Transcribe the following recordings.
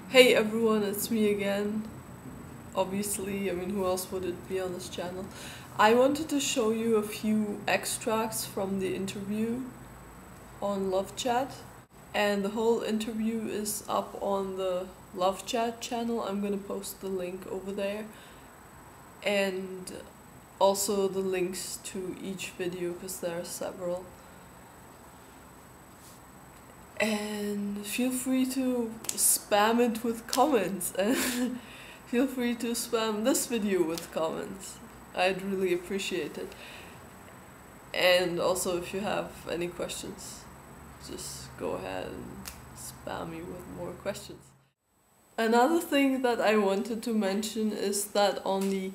Hey everyone, it's me again. Obviously, I mean, who else would it be on this channel? I wanted to show you a few extracts from the interview on Love Chat, and the whole interview is up on the Love Chat channel. I'm gonna post the link over there, and also the links to each video because there are several. And feel free to spam it with comments and feel free to spam this video with comments. I'd really appreciate it. And also if you have any questions, just go ahead and spam me with more questions. Another thing that I wanted to mention is that on the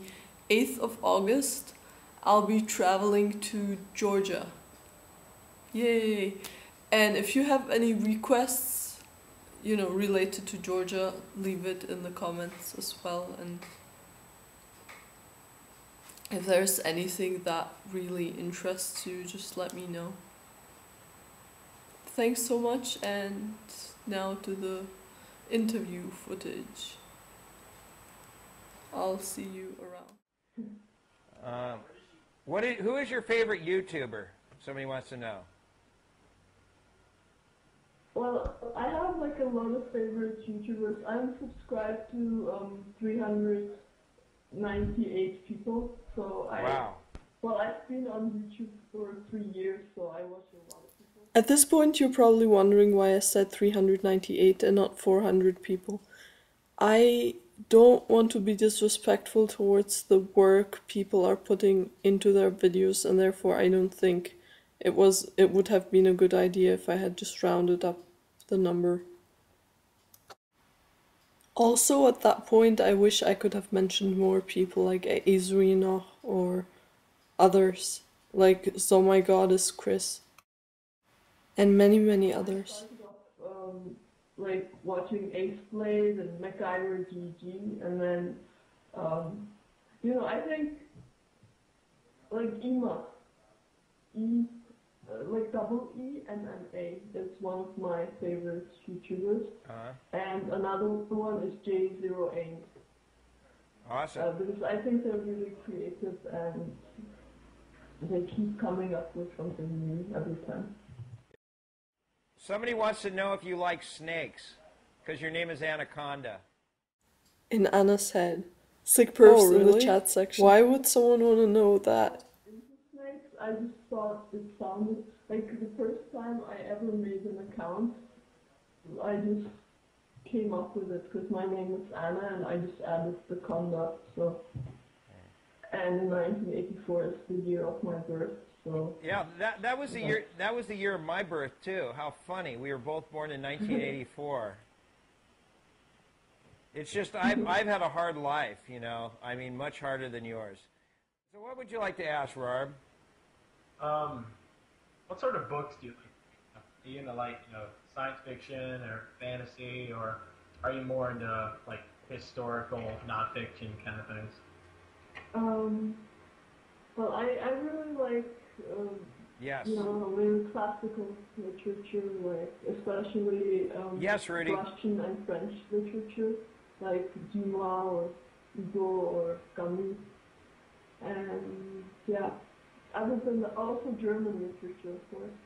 8th of August I'll be traveling to Georgia. Yay! And if you have any requests, related to Georgia, leave it in the comments as well. And if there's anything that really interests you, just let me know. Thanks so much, and now to the interview footage. I'll see you around. Who is your favorite YouTuber? Somebody wants to know. Well, I have like a lot of favorite YouTubers. I'm subscribed to 398 people, so Wow. I've been on YouTube for 3 years, so I watch a lot of people. At this point, you're probably wondering why I said 398 and not 400 people. I don't want to be disrespectful towards the work people are putting into their videos, and therefore I don't think it would have been a good idea if I had just rounded up the number. Also, at that point, I wish I could have mentioned more people like Azrina or others, like So My Goddess Chris, and many others. I started off like watching Ace Blade and MacGyver GG, and then I think like like double EMMA is one of my favorite YouTubers. And another one is J08. Awesome. Because I think they're really creative and they keep coming up with something new every time. Somebody wants to know if you like snakes, because your name is Anaconda. In Anna's head. Sick person in the chat section. Why would someone want to know that? Snakes, I just thought it sounded like the first time I ever made an account, I just came up with it because my name is Anna and I just added the conda, so. And 1984 is the year of my birth, so. Yeah, that was the year. That was the year of my birth too. How funny! We were both born in 1984. It's just I've had a hard life, I mean, much harder than yours. So, what would you like to ask, Rarb? What sort of books do you like? Are you into science fiction or fantasy, or are you more into like historical nonfiction kind of things? Well, I really like, Yes. really classical literature, like especially Yes, Rudy. Russian and French literature, like Dumas or Hugo or Camus, and yeah, other than that, also German literature, of course.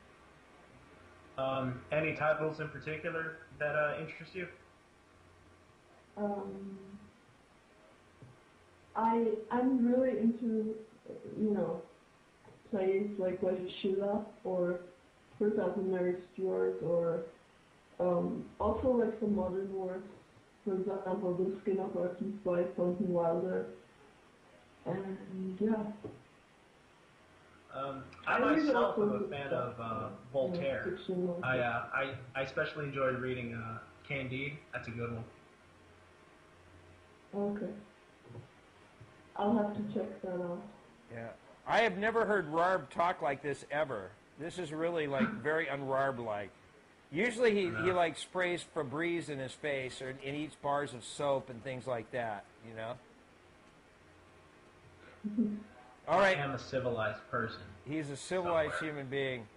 Any titles in particular that interest you? I'm really into, plays like Schiller or For Example Mary Stuart, or also like some modern works, for example The Skin of Orchids by Thornton Wilder, and yeah. I myself am a fan of Voltaire. I especially enjoyed reading Candide. That's a good one. Okay. I'll have to check that out. Yeah. I have never heard Rarb talk like this ever. This is really like very un-Rarb-like. Usually he like sprays Febreze in his face and eats bars of soap and things like that, All right. I am a civilized person. He's a civilized human being.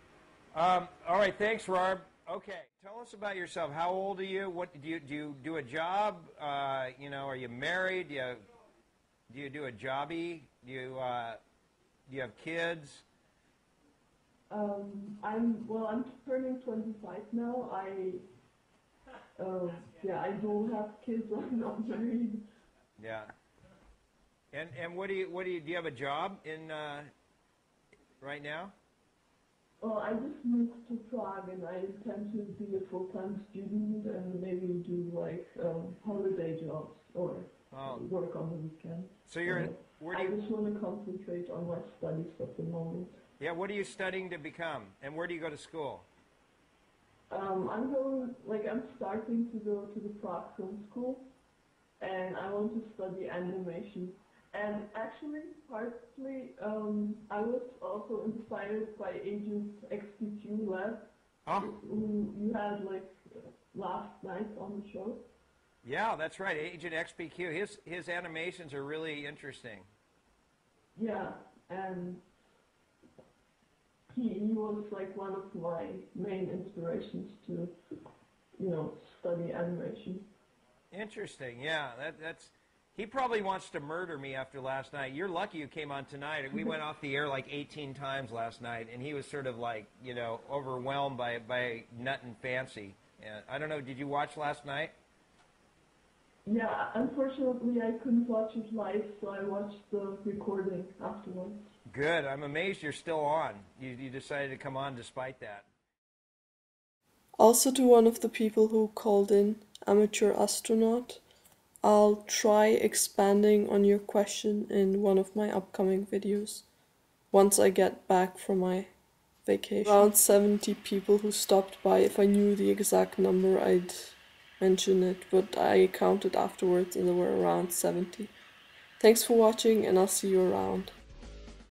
All right, thanks, Rarb. Okay. Tell us about yourself. How old are you? What do you do a job? You know, are you married? Do you do a jobby? Do you have kids? I'm turning 25 now. I don't have kids. I'm not married. Yeah. And what do you have a job in right now? Well, I just moved to Prague and I intend to be a full-time student and maybe do like holiday jobs or work on the weekend. So you're I just want to concentrate on my studies at the moment. Yeah, what are you studying to become? And where do you go to school? I'm starting to go to the Prague Film School and I want to study animation. And actually, partly, I was also inspired by Agent XPQ Lab, who you had last night on the show. Yeah, that's right, Agent XPQ. His animations are really interesting. Yeah, and he was like one of my main inspirations to, study animation. Interesting. Yeah, that's. He probably wants to murder me after last night. You're lucky you came on tonight. We went off the air like 18 times last night, and he was sort of like, overwhelmed by Nut and Fancy. And I don't know, did you watch last night? Yeah, unfortunately I couldn't watch it live, so I watched the recording afterwards. Good. I'm amazed you're still on. You decided to come on despite that. Also to one of the people who called in, Amateur Astronaut, I'll try expanding on your question in one of my upcoming videos, once I get back from my vacation. Around 70 people who stopped by. If I knew the exact number, I'd mention it, but I counted afterwards and there were around 70. Thanks for watching and I'll see you around.